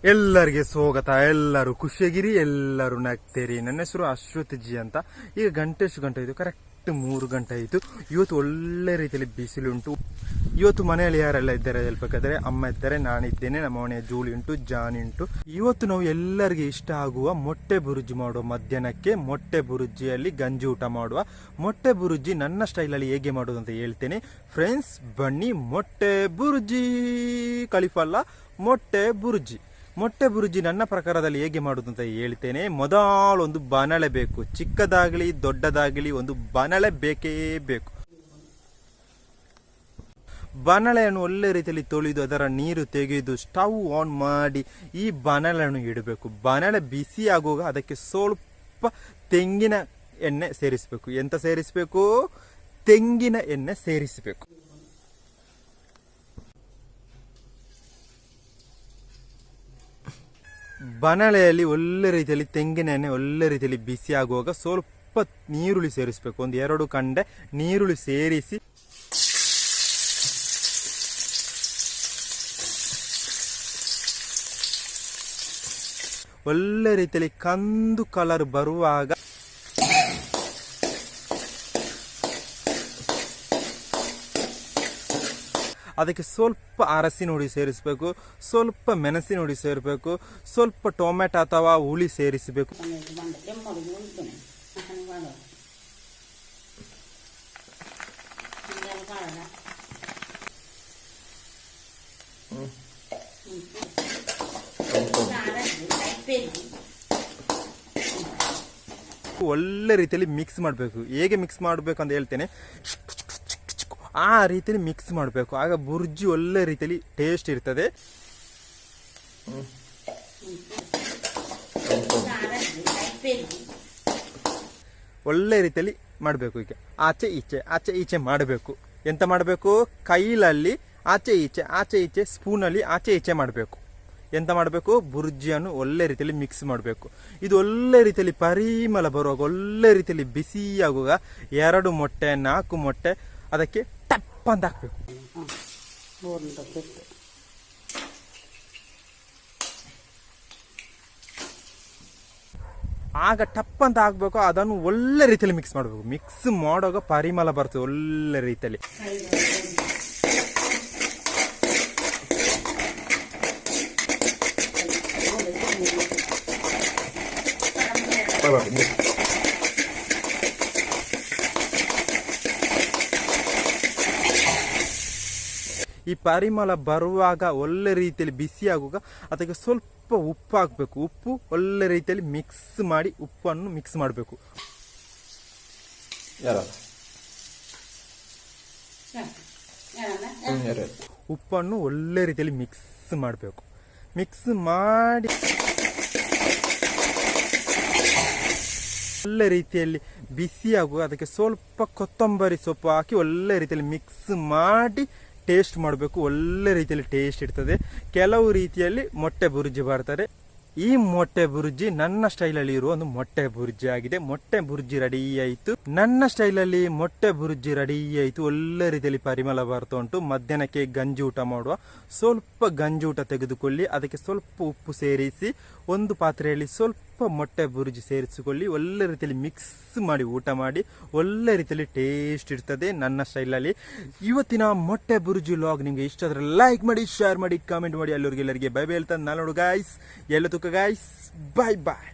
ಎಲ್ಲರಿಗೆ ಸ್ವಾಗತ. ಎಲ್ಲರೂ ಖುಷಿಯಾಗಿರಿ, ಎಲ್ಲರೂ ನಗ್ತೇರಿ. ನನ್ನ ಹೆಸರು ಅಶ್ವಥ್ ಜಿ ಅಂತ. ಈಗ ಗಂಟೆ ಆಯಿತು, ಕರೆಕ್ಟ್ 3 ಗಂಟೆ ಆಯಿತು. ಇವತ್ತು ಒಳ್ಳೆ ರೀತಿಯಲ್ಲಿ ಬಿಸಿಲುಂಟು. ಇವತ್ತು ಮನೆಯಲ್ಲಿ ಯಾರೆಲ್ಲ ಇದ್ದಾರೆ ಹೇಳ್ಬೇಕಾದ್ರೆ, ಅಮ್ಮ ಇದ್ದಾರೆ, ನಾನಿದ್ದೇನೆ, ನಮ್ಮ ಮನೆಯ ಜೂಲಿ ಉಂಟು, ಜಾನಿ ಉಂಟು. ಇವತ್ತು ನಾವು ಎಲ್ಲರಿಗೆ ಇಷ್ಟ ಆಗುವ ಮೊಟ್ಟೆ ಬುರುಜಿ ಮಾಡುವ. ಮಧ್ಯಾಹ್ನಕ್ಕೆ ಮೊಟ್ಟೆ ಬುರುಜಿಯಲ್ಲಿ ಗಂಜಿ ಊಟ ಮಾಡುವ. ಮೊಟ್ಟೆ ಬುರುಜಿ ನನ್ನ ಸ್ಟೈಲಲ್ಲಿ ಹೇಗೆ ಮಾಡೋದು ಅಂತ ಹೇಳ್ತೇನೆ ಫ್ರೆಂಡ್ಸ್. ಬನ್ನಿ. ಮೊಟ್ಟೆ ಬುರುಜಿ ಕಲಿಫಲ್ಲ, ಮೊಟ್ಟೆ ಬುರುಜಿ. ಮೊಟ್ಟೆ ಬುರುಜಿ ನನ್ನ ಪ್ರಕಾರದಲ್ಲಿ ಹೇಗೆ ಮಾಡುವುದು ಅಂತ ಹೇಳ್ತೇನೆ. ಮೊದಲು ಒಂದು ಬಾಣಲೆ ಬೇಕು, ಚಿಕ್ಕದಾಗಲಿ ದೊಡ್ಡದಾಗಲಿ ಒಂದು ಬಾಣಲೆ ಬೇಕೇ ಬೇಕು. ಬಾಣಲೆಯನ್ನು ಒಳ್ಳೆ ರೀತಿಯಲ್ಲಿ ತೊಳೆದು ಅದರ ನೀರು ತೆಗೆದು ಸ್ಟವ್ ಆನ್ ಮಾಡಿ ಈ ಬಾಣಲೆಯನ್ನು ಇಡಬೇಕು. ಬಾಣಲೆ ಬಿಸಿ ಆಗುವಾಗ ಅದಕ್ಕೆ ಸ್ವಲ್ಪ ತೆಂಗಿನ ಎಣ್ಣೆ ಸೇರಿಸಬೇಕು. ಎಂತ ಸೇರಿಸಬೇಕು? ತೆಂಗಿನ ಎಣ್ಣೆ ಸೇರಿಸಬೇಕು. ಬಾಣಲೆಯಲ್ಲಿ ಒಳ್ಳೆ ರೀತಿಯಲ್ಲಿ ತೆಂಗಿನ ಎಣ್ಣೆ ಒಳ್ಳೆ ರೀತಿಯಲ್ಲಿ ಬಿಸಿ ಆಗುವಾಗ ಸ್ವಲ್ಪ ನೀರುಳ್ಳಿ ಸೇರಿಸಬೇಕು. ಒಂದು 2 ಕಂಡೆ ನೀರುಳ್ಳಿ ಸೇರಿಸಿ ಒಳ್ಳೆ ರೀತಿಯಲ್ಲಿ ಕಂದು ಕಲರ್ ಬರುವಾಗ ಅದಕ್ಕೆ ಸ್ವಲ್ಪ ಅರಸಿನ ಹುಡಿ ಸೇರಿಸಬೇಕು, ಸ್ವಲ್ಪ ಮೆಣಸಿನ ಹುಡಿ ಸೇರಿಸಬೇಕು, ಸ್ವಲ್ಪ ಟೊಮೆಟೊ ಅಥವಾ ಹುಳಿ ಸೇರಿಸಬೇಕು. ಒಳ್ಳೆ ರೀತಿಯಲ್ಲಿ ಮಿಕ್ಸ್ ಮಾಡಬೇಕು. ಹೇಗೆ ಮಿಕ್ಸ್ ಮಾಡಬೇಕು ಅಂತ ಹೇಳ್ತೇನೆ. ಆ ರೀತಿಯಲ್ಲಿ ಮಿಕ್ಸ್ ಮಾಡಬೇಕು. ಆಗ ಬುರ್ಜಿ ಒಳ್ಳೆ ರೀತಿಯಲ್ಲಿ ಟೇಸ್ಟ್ ಇರ್ತದೆ. ಒಳ್ಳೆ ರೀತಿಯಲ್ಲಿ ಮಾಡಬೇಕು. ಈಗ ಆಚೆ ಈಚೆ ಮಾಡಬೇಕು. ಎಂತ ಮಾಡಬೇಕು? ಕೈಲಲ್ಲಿ ಆಚೆ ಈಚೆ ಸ್ಪೂನಲ್ಲಿ ಆಚೆ ಈಚೆ ಮಾಡಬೇಕು. ಎಂತ ಮಾಡಬೇಕು? ಬುರ್ಜಿಯನ್ನು ಒಳ್ಳೆ ರೀತಿಯಲ್ಲಿ ಮಿಕ್ಸ್ ಮಾಡಬೇಕು. ಇದು ಒಳ್ಳೆ ರೀತಿಯಲ್ಲಿ ಪರಿಮಳ ಬರುವಾಗ, ಒಳ್ಳೆ ರೀತಿಯಲ್ಲಿ ಬಿಸಿ ಆಗುವಾಗ 2 ಮೊಟ್ಟೆ 4 ಮೊಟ್ಟೆ ಅದಕ್ಕೆ ಟಪ್ ಅಂತ ಹಾಕ್ಬೇಕು. ಆಗ ಟಪ್ ಅಂತ ಹಾಕ್ಬೇಕು. ಅದನ್ನು ಒಳ್ಳೆ ರೀತಿಯಲ್ಲಿ ಮಿಕ್ಸ್ ಮಾಡಬೇಕು. ಮಿಕ್ಸ್ ಮಾಡುವಾಗ ಪರಿಮಳ ಬರ್ತದೆ ಒಳ್ಳೆ ರೀತಿಯಲ್ಲಿ. ಈ ಪರಿಮಳ ಬರುವಾಗ ಒಳ್ಳೆ ರೀತಿಯಲ್ಲಿ ಬಿಸಿ ಆಗುವಾಗ ಅದಕ್ಕೆ ಸ್ವಲ್ಪ ಉಪ್ಪು ಹಾಕಬೇಕು. ಉಪ್ಪು ಒಳ್ಳೆ ರೀತಿಯಲ್ಲಿ ಮಿಕ್ಸ್ ಮಾಡಿ, ಉಪ್ಪನ್ನು ಮಿಕ್ಸ್ ಮಾಡಬೇಕು. ಉಪ್ಪನ್ನು ಒಳ್ಳೆ ರೀತಿಯಲ್ಲಿ ಮಿಕ್ಸ್ ಮಾಡಬೇಕು. ಮಿಕ್ಸ್ ಮಾಡಿ ಒಳ್ಳೆ ರೀತಿಯಲ್ಲಿ ಬಿಸಿ ಆಗುವಾಗ ಅದಕ್ಕೆ ಸ್ವಲ್ಪ ಕೊತ್ತಂಬರಿ ಸೊಪ್ಪು ಹಾಕಿ ಒಳ್ಳೆ ರೀತಿಯಲ್ಲಿ ಮಿಕ್ಸ್ ಮಾಡಿ ಟೇಸ್ಟ್ ಮಾಡಬೇಕು. ಒಳ್ಳೆ ರೀತಿಯಲ್ಲಿ ಟೇಸ್ಟ್ ಇರ್ತದೆ. ಕೆಲವು ರೀತಿಯಲ್ಲಿ ಮೊಟ್ಟೆ ಬುರ್ಜಿ ಬರ್ತಾರೆ. ಈ ಮೊಟ್ಟೆ ಬುರ್ಜಿ ನನ್ನ ಸ್ಟೈಲಲ್ಲಿ ಇರುವ ಒಂದು ಮೊಟ್ಟೆ ಬುರ್ಜಿ ಆಗಿದೆ. ಮೊಟ್ಟೆ ಬುರ್ಜಿ ರೆಡಿ ಆಯಿತು. ನನ್ನ ಸ್ಟೈಲಲ್ಲಿ ಮೊಟ್ಟೆ ಬುರ್ಜಿ ರೆಡಿ ಆಯಿತು. ಒಳ್ಳೆ ರೀತಿಯಲ್ಲಿ ಪರಿಮಳ ಬರ್ತಾ ಉಂಟು. ಮಧ್ಯಾಹ್ನಕ್ಕೆ ಗಂಜಿ ಊಟ ಮಾಡುವ. ಸ್ವಲ್ಪ ಗಂಜಿ ಊಟ ತೆಗೆದುಕೊಳ್ಳಿ. ಅದಕ್ಕೆ ಸ್ವಲ್ಪ ಉಪ್ಪು ಸೇರಿಸಿ ಒಂದು ಪಾತ್ರೆಯಲ್ಲಿ ಸ್ವಲ್ಪ ಮೊಟ್ಟೆ ಬುರ್ಜಿ ಸೇರಿಸಿಕೊಳ್ಳಿ. ಒಳ್ಳೆ ರೀತಿಯಲ್ಲಿ ಮಿಕ್ಸ್ ಮಾಡಿ ಊಟ ಮಾಡಿ. ಒಳ್ಳೆ ರೀತಿಯಲ್ಲಿ ಟೇಸ್ಟ್ ಇರ್ತದೆ ನನ್ನ ಸ್ಟೈಲಲ್ಲಿ. ಇವತ್ತಿನ ಮೊಟ್ಟೆ ಬುರ್ಜಿ ವ್ಲಾಗ್ ನಿಮಗೆ ಇಷ್ಟ ಆದರೆ ಲೈಕ್ ಮಾಡಿ, ಶೇರ್ ಮಾಡಿ, ಕಾಮೆಂಟ್ ಮಾಡಿ. ಎಲ್ಲರಿಗೆ ಬೈ ಬೈ ಹೇಳ್ತಾನೆ ನಾನು ನೋಡು ಗಾಯ್ಸ್. ಎಲ್ಲ ತುಕ ಗಾಯ್ಸ್, ಬಾಯ್ ಬಾಯ್.